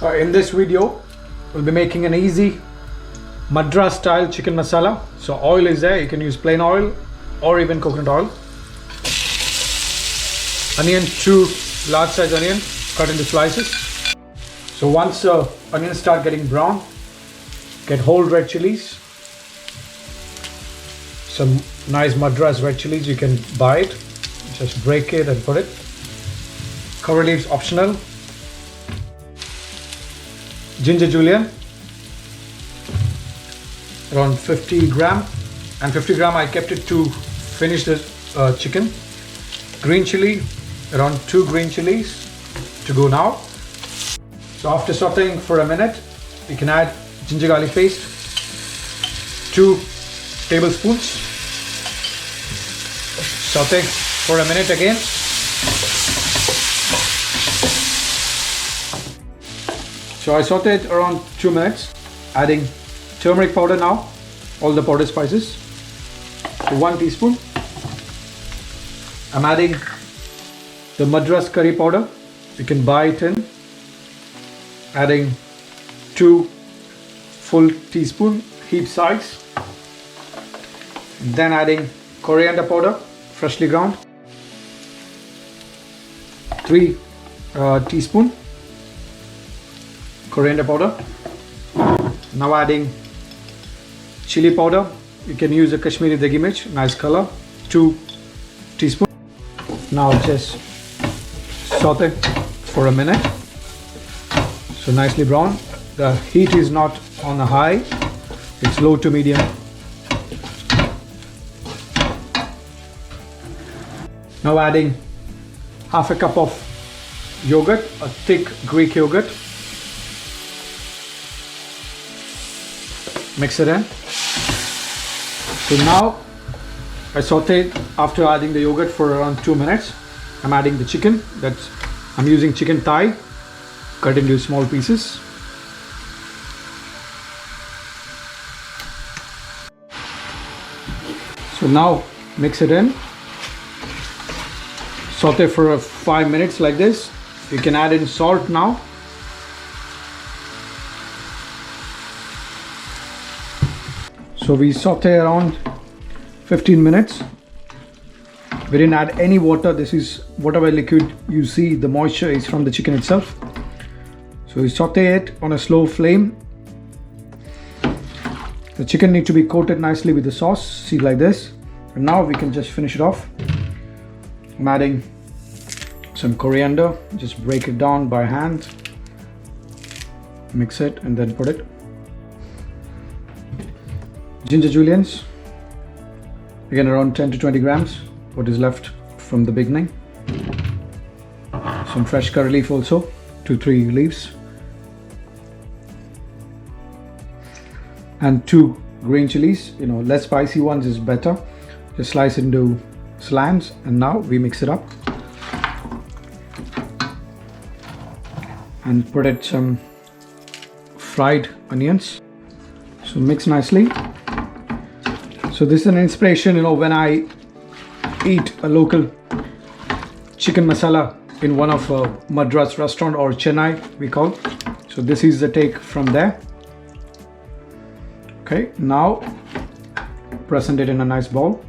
So in this video, we'll be making an easy Madras style chicken masala. So oil is there, you can use plain oil or even coconut oil. Onion, 2 large size onion cut into slices. So once the onions start getting brown, get whole red chilies. Some nice Madras red chilies, you can buy it. Just break it and put it. Curry leaves optional. Ginger julienne, around 50 gram, and 50 gram I kept it to finish the chicken. Green chili, around 2 green chilies to go now. So after sauteing for a minute, you can add ginger garlic paste, 2 tablespoons. Saute for a minute again. So I sauteed around 2 minutes, adding turmeric powder now, all the powder spices, so 1 teaspoon. I'm adding the Madras curry powder, you can buy it in, adding 2 full teaspoon heap size. Then adding coriander powder, freshly ground, 3 teaspoon coriander powder. Now adding chili powder, you can use a Kashmiri degi mirch, nice color, 2 teaspoon. Now just saute for a minute, so nicely brown. The heat is not on the high, it's low to medium. Now adding half a cup of yogurt, a thick Greek yogurt. Mix it in. So now I sauteed after adding the yogurt for around 2 minutes. I'm adding the chicken. I'm using chicken thigh cut into small pieces. So now mix it in. Saute for 5 minutes like this. You can add in salt now. So we saute around 15 minutes. We didn't add any water. This is whatever liquid you see, the moisture is from the chicken itself. So we saute it on a slow flame. The chicken needs to be coated nicely with the sauce, see, like this. And now we can just finish it off. I'm adding some coriander, just break it down by hand, mix it and then put it. Ginger juliennes, again around 10 to 20 grams, what is left from the beginning. Some fresh curry leaf also, 2-3 leaves. And 2 green chilies, less spicy ones is better. Just slice into slams, and now we mix it up. And put it some fried onions. So mix nicely. So this is an inspiration, when I eat a local chicken masala in one of a Madras restaurant, or Chennai we call. So this is the take from there. Okay, now present it in a nice bowl.